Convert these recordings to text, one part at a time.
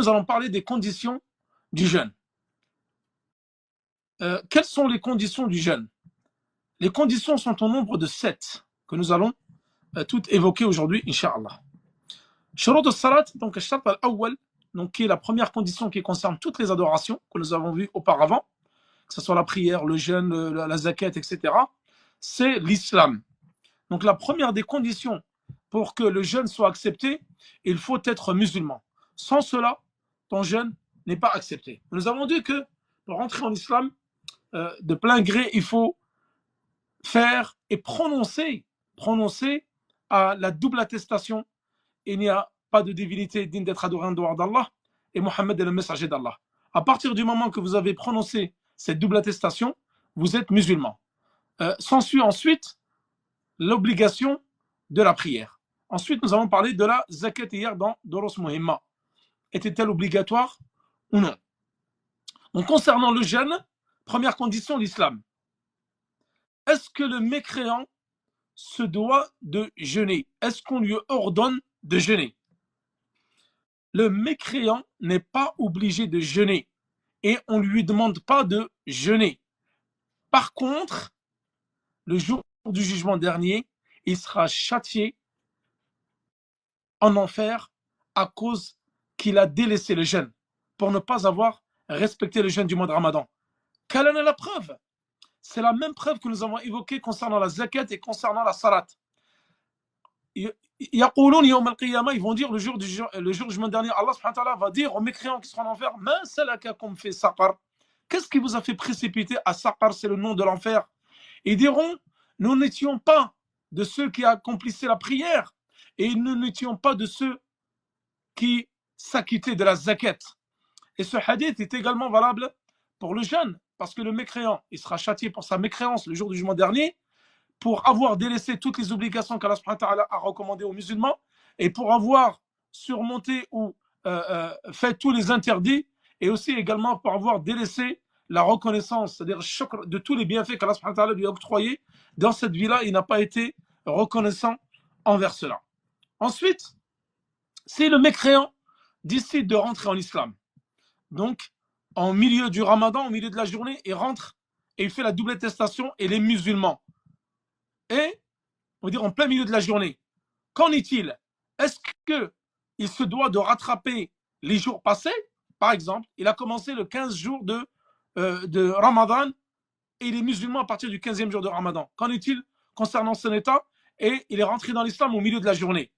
nous allons parler des conditions du jeûne. Quelles sont les conditions du jeûne? Les conditions sont au nombre de 7 que nous allons toutes évoquer aujourd'hui, Inch'Allah. Shurut al-salat, donc al-shart al-awwal, donc qui est la première condition qui concerne toutes les adorations que nous avons vues auparavant, que ce soit la prière, le jeûne, la zakat, etc., c'est l'islam. Donc la première des conditions pour que le jeûne soit accepté, il faut être musulman. Sans cela, ton jeûne n'est pas accepté. Nous avons dit que pour rentrer en islam, de plein gré, il faut faire et prononcer à la double attestation. Il n'y a pas de divinité digne d'être adorée en dehors d'Allah et Mohammed est le messager d'Allah. À partir du moment que vous avez prononcé cette double attestation, vous êtes musulman. S'ensuit ensuite l'obligation de la prière. Ensuite, nous avons parlé de la zakat hier dans Doros Muhimma. Était-elle obligatoire ou non? Donc, concernant le jeûne, première condition, l'islam. Est-ce que le mécréant se doit de jeûner? Est-ce qu'on lui ordonne de jeûner? Le mécréant n'est pas obligé de jeûner et on ne lui demande pas de jeûner. Par contre, le jour du jugement dernier, il sera châtié en enfer à cause qu'il a délaissé le jeûne pour ne pas avoir respecté le jeûne du mois de Ramadan. Quelle en est la preuve? C'est la même preuve que nous avons évoquée concernant la zakat et concernant la salat. Ils vont dire le jour du jugement dernier, Allah subhanahu wa ta'ala va dire aux mécréants qui seront en enfer, qu'est-ce qui vous a fait précipiter à Saqar? C'est le nom de l'enfer. Ils diront, nous n'étions pas de ceux qui accomplissaient la prière et nous n'étions pas de ceux qui s'acquittaient de la zakat. Et ce hadith est également valable pour le jeûne, parce que le mécréant, il sera châtié pour sa mécréance le jour du jugement dernier, pour avoir délaissé toutes les obligations qu'Allah a recommandées aux musulmans et pour avoir surmonté ou fait tous les interdits et aussi également pour avoir délaissé la reconnaissance, c'est-à-dire de tous les bienfaits qu'Allah lui a octroyés dans cette vie-là, il n'a pas été reconnaissant envers cela. Ensuite, si le mécréant décide de rentrer en islam, donc en milieu du ramadan, au milieu de la journée, il rentre et il fait la double attestation et les musulmans. Et, on va dire en plein milieu de la journée, qu'en est-il? Est-ce qu'il se doit de rattraper les jours passés? Par exemple, il a commencé le 15 jours de Ramadan et il est musulman à partir du 15e jour de Ramadan. Qu'en est-il concernant son état? Et il est rentré dans l'islam au milieu de la journée.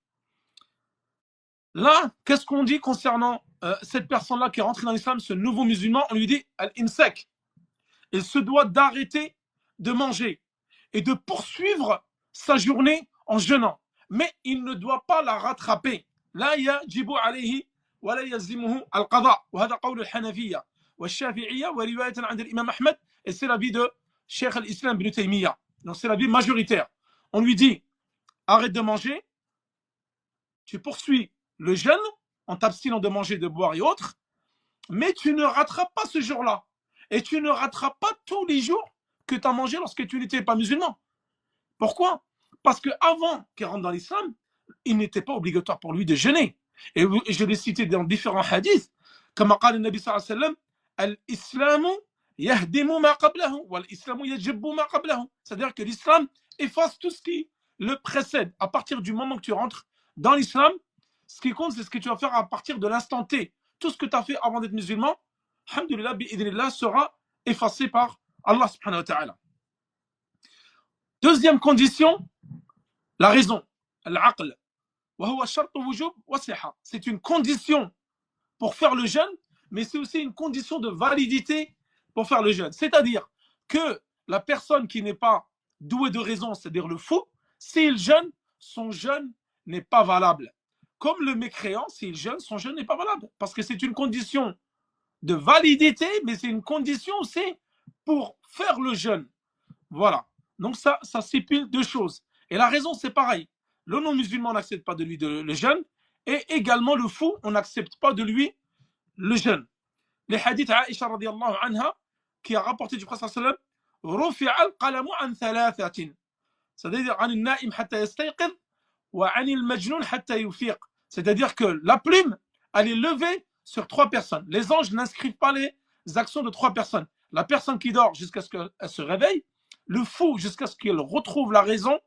Là, qu'est-ce qu'on dit concernant cette personne-là qui est rentrée dans l'islam, ce nouveau musulman? On lui dit al-imsak. Il se doit d'arrêter de manger et de poursuivre sa journée en jeûnant. Mais il ne doit pas la rattraper. La yajibu alayhi wa la yazimuhu al-qada. Wa hada qawl al-Hanafiyya wa al-Shafi'iyya wa riwayatan 'inda al-Imam Ahmed. Et c'est l'avis de Cheikh al-Islam ibn Taymiyyah. Donc c'est l'avis majoritaire. On lui dit, arrête de manger, tu poursuis le jeûne en t'abstinant de manger, de boire et autres, mais tu ne rattrapes pas ce jour-là. Et tu ne rattrapes pas tous les jours que tu as mangé lorsque tu n'étais pas musulman. Pourquoi? Parce qu'avant qu'il rentre dans l'islam, il n'était pas obligatoire pour lui de jeûner. Et je l'ai cité dans différents hadiths, comme قال النبي صلى الله عليه وسلم, الإسلام يهدم ما قبله والإسلام يجب ما قبله. C'est-à-dire que l'islam efface tout ce qui le précède. À partir du moment que tu rentres dans l'islam, ce qui compte, c'est ce que tu vas faire à partir de l'instant T. Tout ce que tu as fait avant d'être musulman, alhamdulillah, bi'idhnillah, sera effacé par Allah subhanahu wa ta'ala. Deuxième condition, la raison, l'aql. C'est une condition pour faire le jeûne, mais c'est aussi une condition de validité pour faire le jeûne. C'est-à-dire que la personne qui n'est pas douée de raison, c'est-à-dire le fou, s'il jeûne, son jeûne n'est pas valable. Comme le mécréant, s'il jeûne, son jeûne n'est pas valable. Parce que c'est une condition de validité, mais c'est une condition aussi pour faire le jeûne. Voilà. Donc ça stipule deux choses. Et la raison, c'est pareil. Le non-musulman n'accepte pas de lui le jeûne. Et également le fou, on n'accepte pas de lui le jeûne. Les hadiths Aïcha radiallahu anha, qui a rapporté du prophète sallallahu alayhi wa sallam, رفع القلم عن ثلاثة. C'est-à-dire عن النائم حتى يستيقظ وعن المجنون حتى يفيق. C'est-à-dire que la plume, elle est levée sur 3 personnes. Les anges n'inscrivent pas les actions de 3 personnes. La personne qui dort jusqu'à ce qu'elle se réveille, le fou jusqu'à ce qu'il retrouve la raison,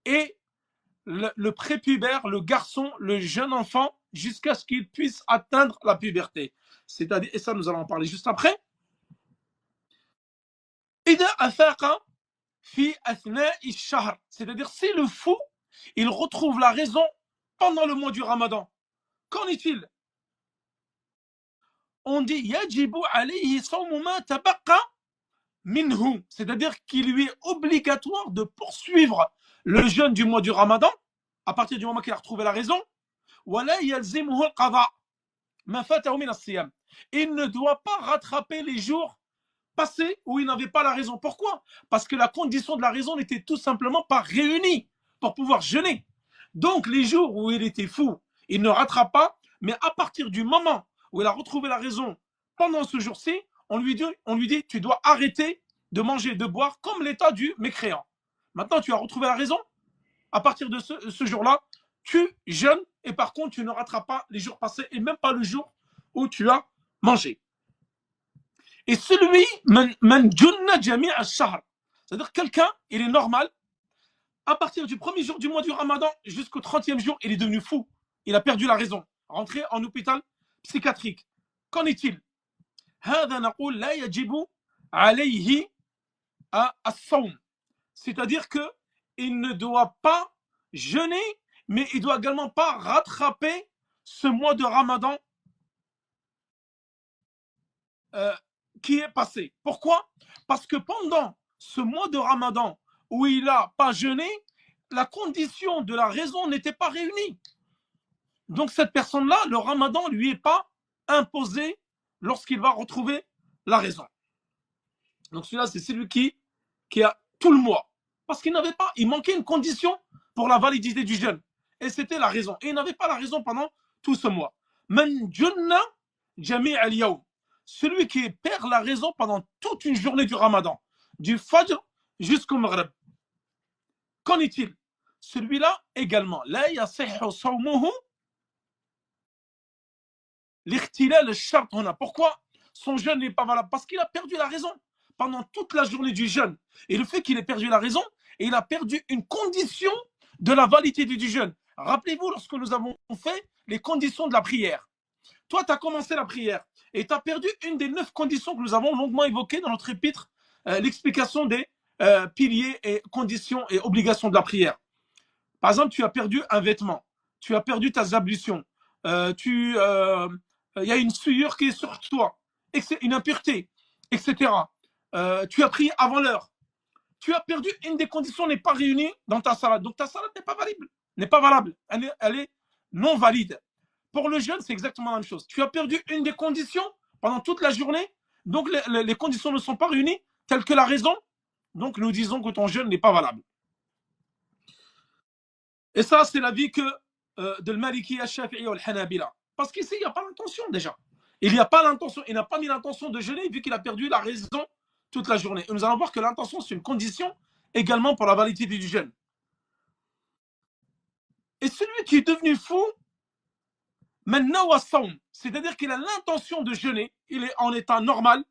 et le prépubère, le garçon, le jeune enfant, jusqu'à ce qu'il puisse atteindre la puberté. C'est-à-dire, et ça nous allons en parler juste après. C'est-à-dire, si le fou, il retrouve la raison pendant le mois du Ramadan, qu'en est-il? On dit yajibu alayhi sawmu ma tabaqa minhu, c'est-à-dire qu'il lui est obligatoire de poursuivre le jeûne du mois du Ramadan à partir du moment qu'il a retrouvé la raison. Wala yalzimuhu al-qada ma fatahu min as-siyam. Il ne doit pas rattraper les jours passés où il n'avait pas la raison. Pourquoi? Parce que la condition de la raison n'était tout simplement pas réunie pour pouvoir jeûner. Donc les jours où il était fou, il ne rattrape pas, mais à partir du moment où il a retrouvé la raison pendant ce jour-ci, on lui dit tu dois arrêter de manger et de boire comme l'état du mécréant. Maintenant tu as retrouvé la raison, à partir de ce jour-là, tu jeûnes et par contre tu ne rattrapes pas les jours passés et même pas le jour où tu as mangé. Et celui, c'est-à-dire quelqu'un, il est normal, à partir du premier jour du mois du Ramadan jusqu'au 30e jour, il est devenu fou. Il a perdu la raison. Rentré en hôpital psychiatrique. Qu'en est-il? C'est-à-dire qu'il ne doit pas jeûner, mais il ne doit également pas rattraper ce mois de Ramadan qui est passé. Pourquoi? Parce que pendant ce mois de Ramadan où il n'a pas jeûné, la condition de la raison n'était pas réunie. Donc cette personne-là, le Ramadan ne lui est pas imposé lorsqu'il va retrouver la raison. Donc celui-là, c'est celui qui a tout le mois. Parce qu'il n'avait pas, il manquait une condition pour la validité du jeûne. Et c'était la raison. Et il n'avait pas la raison pendant tout ce mois. Man junna jami' al-yawm. Celui qui perd la raison pendant toute une journée du Ramadan, du Fajr jusqu'au Maghrib. Qu'en est-il? Celui-là également. La yasihhu sawmuhu l'ikhtilal al-shart huna. Pourquoi son jeûne n'est pas valable? Parce qu'il a perdu la raison pendant toute la journée du jeûne. Et le fait qu'il ait perdu la raison, et il a perdu une condition de la validité du jeûne. Rappelez-vous, lorsque nous avons fait les conditions de la prière. Toi, tu as commencé la prière et tu as perdu une des 9 conditions que nous avons longuement évoquées dans notre épître, l'explication des piliers et conditions et obligations de la prière. Par exemple, tu as perdu un vêtement, tu as perdu ta ablutions, il y a une souillure qui est sur toi, une impureté, etc. Tu as prié avant l'heure. Tu as perdu, une des conditions n'est pas réunie dans ta salat. Donc ta salat n'est pas valable. Elle est non valide. Pour le jeûne, c'est exactement la même chose. Tu as perdu une des conditions pendant toute la journée, donc les conditions ne sont pas réunies, telles que la raison. Donc nous disons que ton jeûne n'est pas valable. Et ça, c'est l'avis de Maliki, Shafi'i et Hanabila. Parce qu'ici, il n'y a pas l'intention déjà. Il n'y a pas l'intention, il n'a pas mis l'intention de jeûner vu qu'il a perdu la raison toute la journée. Et nous allons voir que l'intention, c'est une condition également pour la validité du jeûne. Et celui qui est devenu fou, maintenant, c'est-à-dire qu'il a l'intention de jeûner, il est en état normal,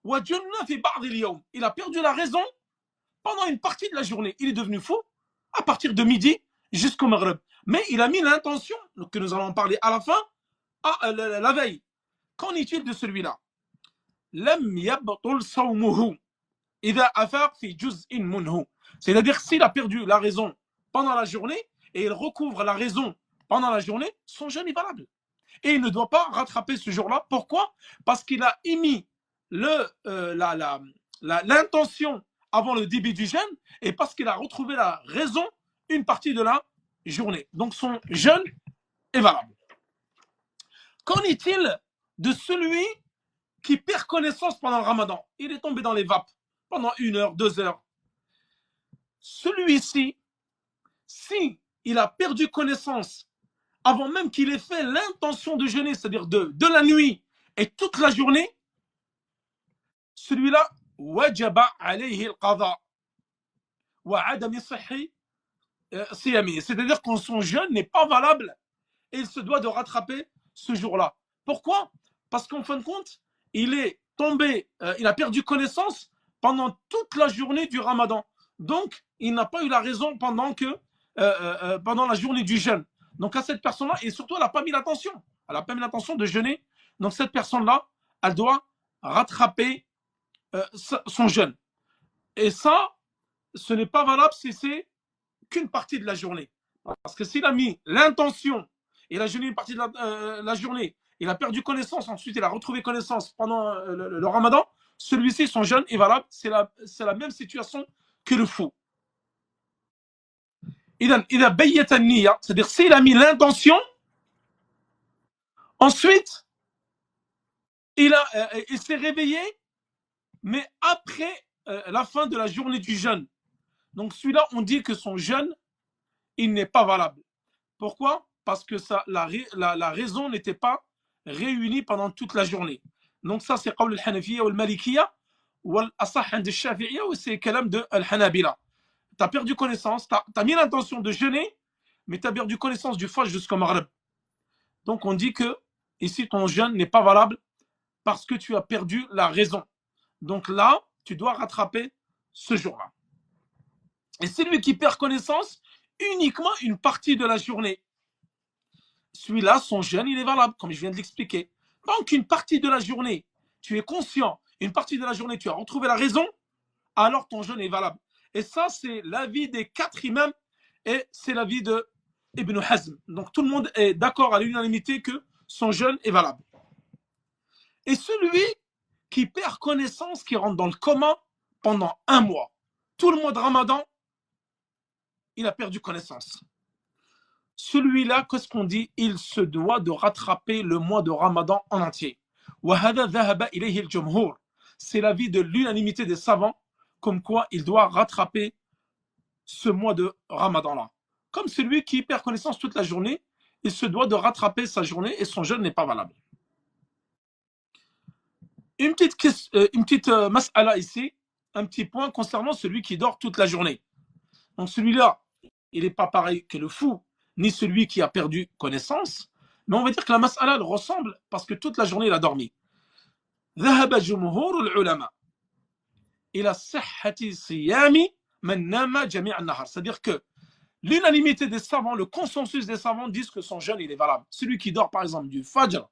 il a perdu la raison pendant une partie de la journée. Il est devenu fou à partir de midi jusqu'au Maghrib. Mais il a mis l'intention, que nous allons en parler à la fin, la veille. Qu'en est-il de celui-là? C'est-à-dire s'il a perdu la raison pendant la journée et il recouvre la raison pendant la journée, son jeûne est valable. Et il ne doit pas rattraper ce jour-là. Pourquoi? Parce qu'il a émis l'intention avant le début du jeûne et parce qu'il a retrouvé la raison une partie de la journée. Donc son jeûne est valable. Qu'en est-il de celui qui perd connaissance pendant le Ramadan? Il est tombé dans les vapes pendant 1 heure, 2 heures. Celui-ci, si il a perdu connaissance avant même qu'il ait fait l'intention de jeûner, c'est-à-dire de la nuit et toute la journée, celui-là, wajaba alayhi al-qada wa adami sihhi siyami. C'est-à-dire que son jeûne n'est pas valable et il se doit de rattraper ce jour-là. Pourquoi? Parce qu'en fin de compte, il est tombé, il a perdu connaissance pendant toute la journée du Ramadan. Donc, il n'a pas eu la raison pendant la journée du jeûne. Donc, à cette personne-là, et surtout, elle n'a pas mis l'attention. Elle n'a pas mis l'attention de jeûner. Donc, cette personne-là, elle doit rattraper son jeûne. Et ça, ce n'est pas valable si c'est qu'une partie de la journée. Parce que s'il a mis l'intention, il a jeûné une partie de la journée, il a perdu connaissance, ensuite il a retrouvé connaissance pendant le Ramadan, celui-ci, son jeûne est valable. C'est la même situation que le fou. Il a bayyat an-niyya, c'est-à-dire s'il a mis l'intention, ensuite il s'est réveillé, mais après la fin de la journée du jeûne. Donc celui-là, on dit que son jeûne, il n'est pas valable. Pourquoi? Parce que la raison n'était pas réunie pendant toute la journée. Donc ça, c'est qawl al-Hanafiyya ou al-Malikiyya ou al-Asah and al-Shafi'iyya ou c'est kalam de al-Hanabila. Tu as perdu connaissance, tu as mis l'intention de jeûner, mais tu as perdu connaissance du fajr jusqu'au Maghrib. Donc on dit que ici, ton jeûne n'est pas valable parce que tu as perdu la raison. Donc là, tu dois rattraper ce jour-là. Et celui qui perd connaissance uniquement une partie de la journée, celui-là, son jeûne, il est valable, comme je viens de l'expliquer. Tant qu'une partie de la journée, tu es conscient, une partie de la journée, tu as retrouvé la raison, alors ton jeûne est valable. Et ça, c'est l'avis des 4 imams et c'est l'avis de Ibn Hazm. Donc tout le monde est d'accord à l'unanimité que son jeûne est valable. Et celui qui perd connaissance, qui rentre dans le coma pendant 1 mois, tout le mois de Ramadan, il a perdu connaissance. Celui-là, qu'est-ce qu'on dit? Il se doit de rattraper le mois de Ramadan en entier. C'est l'avis de l'unanimité des savants, comme quoi il doit rattraper ce mois de Ramadan-là. Comme celui qui perd connaissance toute la journée, il se doit de rattraper sa journée et son jeûne n'est pas valable. Une petite mas'ala ici, un petit point concernant celui qui dort toute la journée. Donc celui-là, il n'est pas pareil que le fou, ni celui qui a perdu connaissance, mais on va dire que la mas'ala elle ressemble parce que toute la journée il a dormi. ذهب جمهور العلماء إلى صحة صيام من نام جميع النهار. C'est-à-dire que l'unanimité des savants, le consensus des savants disent que son jeûne il est valable. Celui qui dort par exemple du fajr,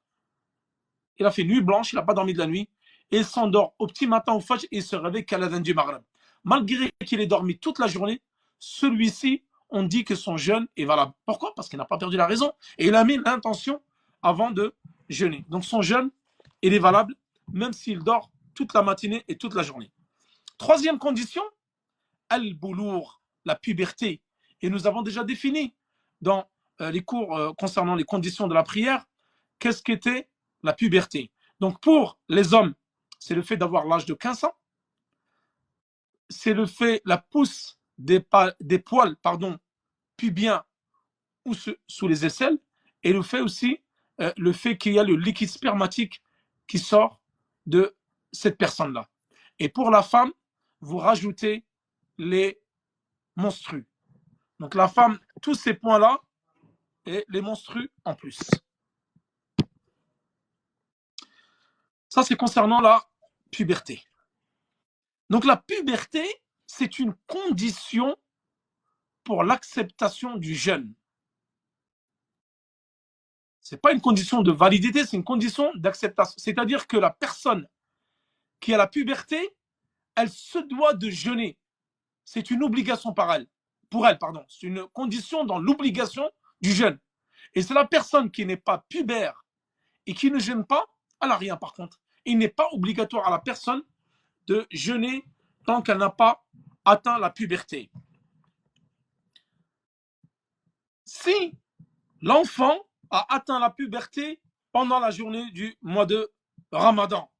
il a fait nuit blanche, il n'a pas dormi de la nuit, et il s'endort au petit matin au fajr et il se réveille qu'à l'adhan du maghrib. Malgré qu'il ait dormi toute la journée, celui-ci, on dit que son jeûne est valable. Pourquoi? Parce qu'il n'a pas perdu la raison et il a mis l'intention avant de jeûner. Donc son jeûne, il est valable même s'il dort toute la matinée et toute la journée. Troisième condition, al-boulour, la puberté. Et nous avons déjà défini dans les cours concernant les conditions de la prière, qu'est-ce qu'était la puberté. Donc pour les hommes, c'est le fait d'avoir l'âge de 15 ans, c'est le fait, la pousse des poils pubiens ou sous les aisselles, et le fait aussi, le fait qu'il y a le liquide spermatique qui sort de cette personne-là. Et pour la femme, vous rajoutez les menstrues. Donc la femme, tous ces points-là, et les menstrues en plus. Ça, c'est concernant la puberté. Donc la puberté, c'est une condition pour l'acceptation du jeûne. Ce n'est pas une condition de validité, c'est une condition d'acceptation. C'est-à-dire que la personne qui a la puberté, elle se doit de jeûner. C'est une obligation pour elle. C'est une condition dans l'obligation du jeûne. Et c'est la personne qui n'est pas pubère et qui ne jeûne pas, elle n'a rien par contre. Il n'est pas obligatoire à la personne de jeûner tant qu'elle n'a pas atteint la puberté. Si l'enfant a atteint la puberté pendant la journée du mois de Ramadan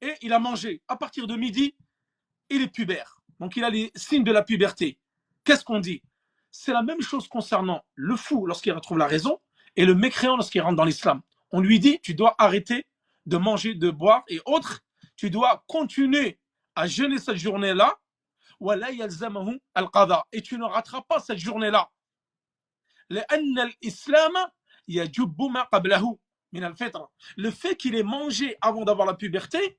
et il a mangé à partir de midi, il est pubère. Donc il a les signes de la puberté. Qu'est-ce qu'on dit? C'est la même chose concernant le fou lorsqu'il retrouve la raison et le mécréant lorsqu'il rentre dans l'islam. On lui dit, tu dois arrêter de manger, de boire et autres. Tu dois continuer à jeûner cette journée-là. Et tu ne rateras pas cette journée-là. لأن الإسلام يجب ما قبله. min al-fitra. Le fait qu'il ait mangé avant d'avoir la puberté,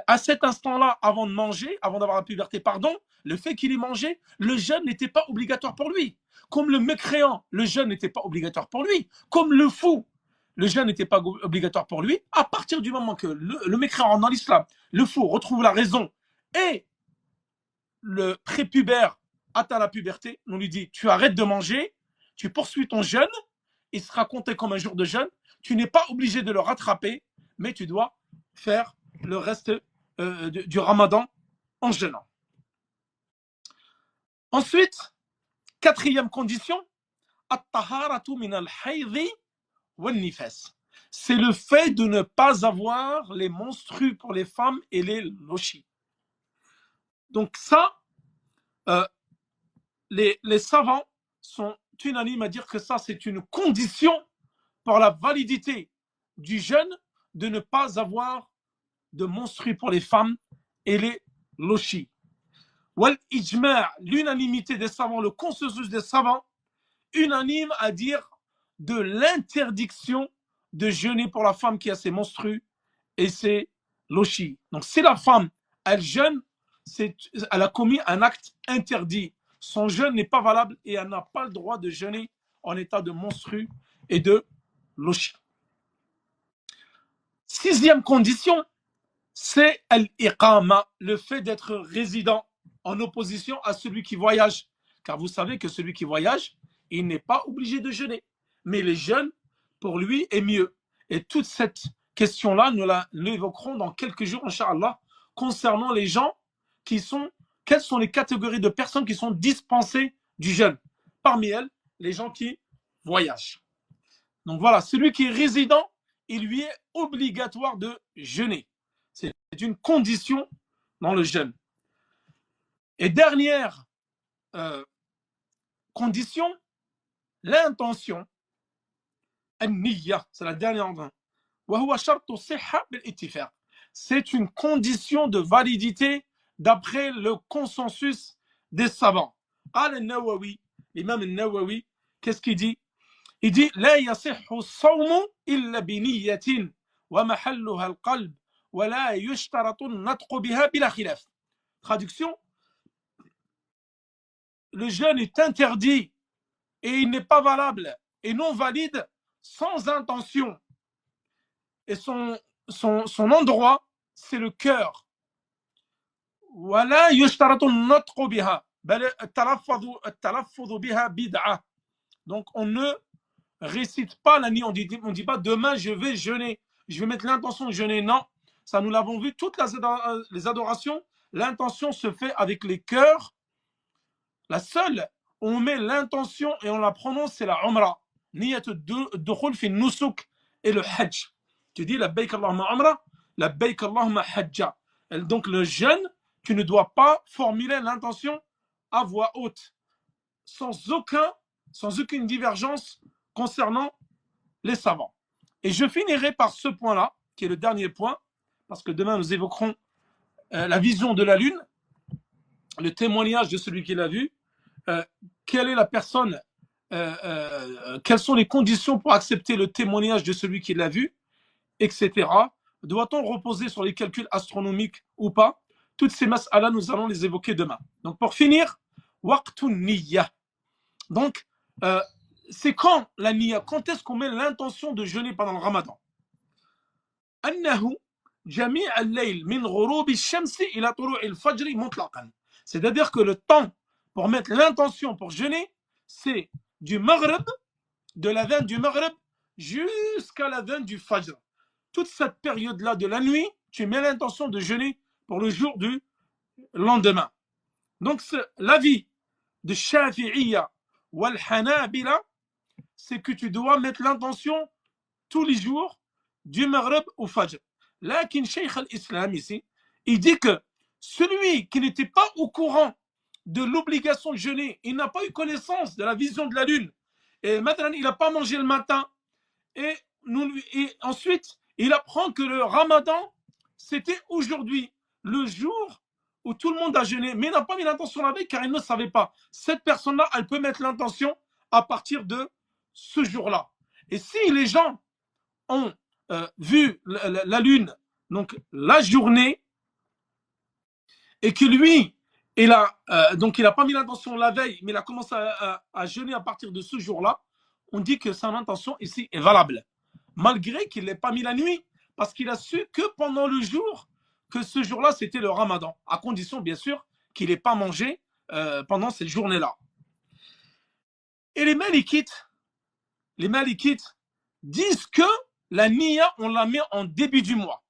à cet instant-là, avant de manger, avant d'avoir la puberté, pardon, le fait qu'il ait mangé, le jeûne n'était pas obligatoire pour lui. Comme le mécréant, le jeûne n'était pas obligatoire pour lui. Comme le fou, le jeûne n'était pas obligatoire pour lui. À partir du moment que le mécréant dans l'islam, le fou retrouve la raison et le prépubère atteint la puberté, on lui dit tu arrêtes de manger, tu poursuis ton jeûne, il sera compté comme un jour de jeûne, tu n'es pas obligé de le rattraper, mais tu dois faire le reste du ramadan en jeûnant. Ensuite, quatrième condition, at-taharatu min al-haydhi wal-nifas. C'est le fait de ne pas avoir les menstrues pour les femmes et les lochis. Donc ça, les savants sont unanimes à dire que ça, c'est une condition pour la validité du jeûne de ne pas avoir de menstrues pour les femmes et les lochis. L'unanimité des savants, le consensus des savants, unanime à dire de l'interdiction de jeûner pour la femme qui a ses menstrues et ses lochis. Donc si la femme, elle jeûne, elle a commis un acte interdit. Son jeûne n'est pas valable et elle n'a pas le droit de jeûner en état de menstrues et de lochis. Sixième condition, c'est al-iqama, le fait d'être résident, en opposition à celui qui voyage. Car vous savez que celui qui voyage, il n'est pas obligé de jeûner. Mais les jeûnes, pour lui, est mieux. Et toute cette question-là, nous l'évoquerons dans quelques jours, Inch'Allah, concernant les gens qui sont, quelles sont les catégories de personnes qui sont dispensées du jeûne. Parmi elles, les gens qui voyagent. Donc voilà, celui qui est résident, il lui est obligatoire de jeûner. C'est une condition dans le jeûne. Et dernière condition, l'intention. C'est la dernière en c'est une condition de validité d'après le consensus des savants. L'imam al-Nawawi, qu'est-ce qu'il dit? Il dit لا يصح الصوم إلا بنية ومحلها القلب ولا يشترط النطق بها بلا خلاف. Traduction, le jeûne est interdit et il n'est pas valable et non valide sans intention. Et son endroit, c'est le cœur. ولا يشترط النطق بها بل التلفظ بها بدعة. Donc on ne récite pas la nuit, on dit pas demain je vais jeûner, je vais mettre l'intention de jeûner. Non, ça nous l'avons vu, toutes les adorations, l'intention se fait avec les cœurs. La seule, on met l'intention et on la prononce, c'est la umrah. Niyat ad-dukhul fi nusuk et le hajj. Tu dis la bayk Allahumma umrah, la bayk Allahumma hajja. Donc le jeûne, tu ne dois pas formuler l'intention à voix haute, sans aucune divergence concernant les savants. Et je finirai par ce point-là, qui est le dernier point, parce que demain nous évoquerons la vision de la lune, le témoignage de celui qui l'a vu, quelle est la personne, quelles sont les conditions pour accepter le témoignage de celui qui l'a vu, etc. Doit-on reposer sur les calculs astronomiques ou pas? Toutes ces mas'ala, nous allons les évoquer demain. Donc pour finir, waqtun niyya. Donc, c'est quand la niyya? Quand est-ce qu'on met l'intention de jeûner pendant le ramadan? C'est-à-dire que le temps pour mettre l'intention pour jeûner, c'est du maghrib, de l'adhan du maghrib jusqu'à l'adhan du fajr. Toute cette période-là de la nuit, tu mets l'intention de jeûner pour le jour du lendemain. Donc l'avis de Shafi'iyya wal Hanabila, c'est que tu dois mettre l'intention tous les jours du maghrib au fajr. Lakin Cheikh al-Islam ici, il dit que celui qui n'était pas au courant de l'obligation de jeûner, il n'a pas eu connaissance de la vision de la lune, et maintenant il n'a pas mangé le matin, et ensuite il apprend que le ramadan, c'était aujourd'hui, le jour où tout le monde a jeûné, mais il n'a pas mis l'intention la veille car il ne savait pas. Cette personne-là, elle peut mettre l'intention à partir de ce jour-là. Et si les gens ont vu la lune, donc la journée, et que lui, donc il n'a pas mis l'intention la veille, mais il a commencé à jeûner à partir de ce jour-là, on dit que son intention ici est valable, malgré qu'il n'ait pas mis la nuit, parce qu'il a su que pendant le jour, que ce jour-là, c'était le ramadan, à condition, bien sûr, qu'il n'ait pas mangé pendant cette journée-là. Et les malikites disent que la niya, on la met en début du mois.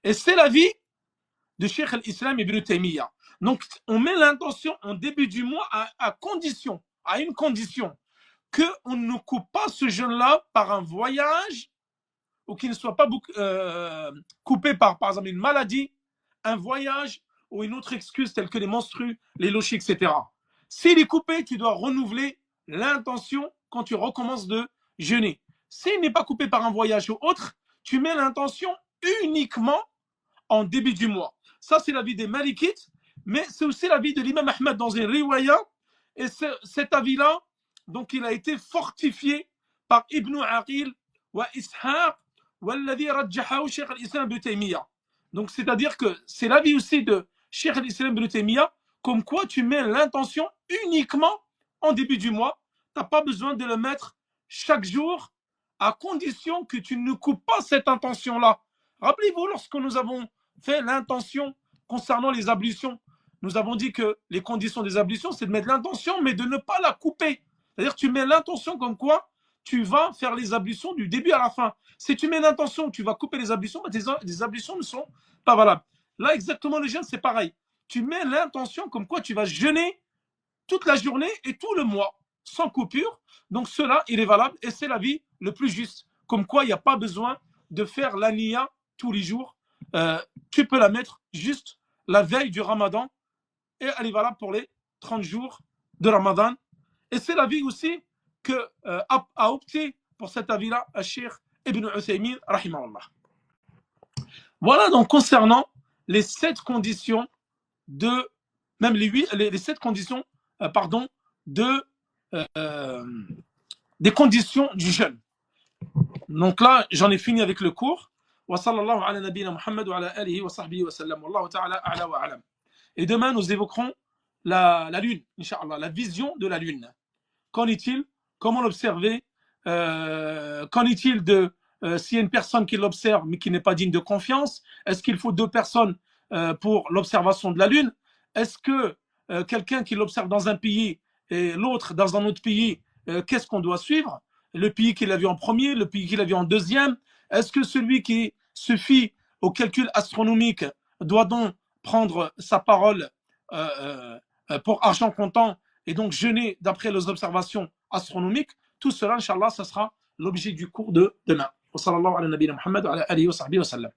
Et c'est l'avis de Cheikh al-Islam ibn Taymiyyah. Donc, on met l'intention en début du mois à une condition, qu'on ne coupe pas ce jeûne-là par un voyage ou qu'il ne soit pas coupé par exemple, une maladie, un voyage ou une autre excuse telle que les menstrues, les lochis, etc. S'il est coupé, tu dois renouveler l'intention quand tu recommences de jeûner. S'il n'est pas coupé par un voyage ou autre, tu mets l'intention uniquement en début du mois. Ça, c'est l'avis des Malikites, mais c'est aussi l'avis de l'imam Ahmed dans une riwaya. Et cet avis-là, donc, il a été fortifié par Ibn Aqil wa Ishaq, walladhi rajjahahu Cheikh al-Islam ibn Taymiyyah. Donc, c'est-à-dire que c'est l'avis aussi de Cheikh al-Islam ibn Taymiyyah, comme quoi tu mets l'intention uniquement en début du mois. Tu n'as pas besoin de le mettre chaque jour, à condition que tu ne coupes pas cette intention-là. Rappelez-vous, lorsque nous avons fait l'intention concernant les ablutions, nous avons dit que les conditions des ablutions, c'est de mettre l'intention, mais de ne pas la couper. C'est-à-dire que tu mets l'intention comme quoi tu vas faire les ablutions du début à la fin. Si tu mets l'intention, tu vas couper les ablutions, mais tes ablutions ne sont pas valables. Là, exactement, le jeûne, c'est pareil. Tu mets l'intention comme quoi tu vas jeûner toute la journée et tout le mois, sans coupure. Donc, cela, il est valable et c'est l'avis le plus juste. Comme quoi, il n'y a pas besoin de faire la niya tous les jours. Tu peux la mettre juste la veille du ramadan et elle est valable pour les 30 jours de ramadan. Et c'est l'avis aussi que a opté pour cet avis-là à Cheikh Ibn Uthaymin, rahimahullah. Voilà donc concernant les 7 conditions de, même les 7 conditions, des conditions du jeûne. Donc là, j'en ai fini avec le cours. Et demain, nous évoquerons la lune, Inch'Allah, la vision de la lune. Qu'en est-il? Comment l'observer? Qu'en est-il de s'il y a une personne qui l'observe mais qui n'est pas digne de confiance? Est-ce qu'il faut 2 personnes pour l'observation de la lune? Est-ce que quelqu'un qui l'observe dans un pays et l'autre dans un autre pays, qu'est-ce qu'on doit suivre? Le pays qu'il a vu en premier, le pays qu'il a vu en deuxième? Est-ce que celui qui se fie au calcul astronomique doit donc prendre sa parole pour argent comptant et donc jeûner d'après les observations astronomiques? Tout cela, Inch'Allah, ça sera l'objet du cours de demain. Wa sallallahu ala nabiyina Muhammad wa ala alihi wa sahbihi wa sallam.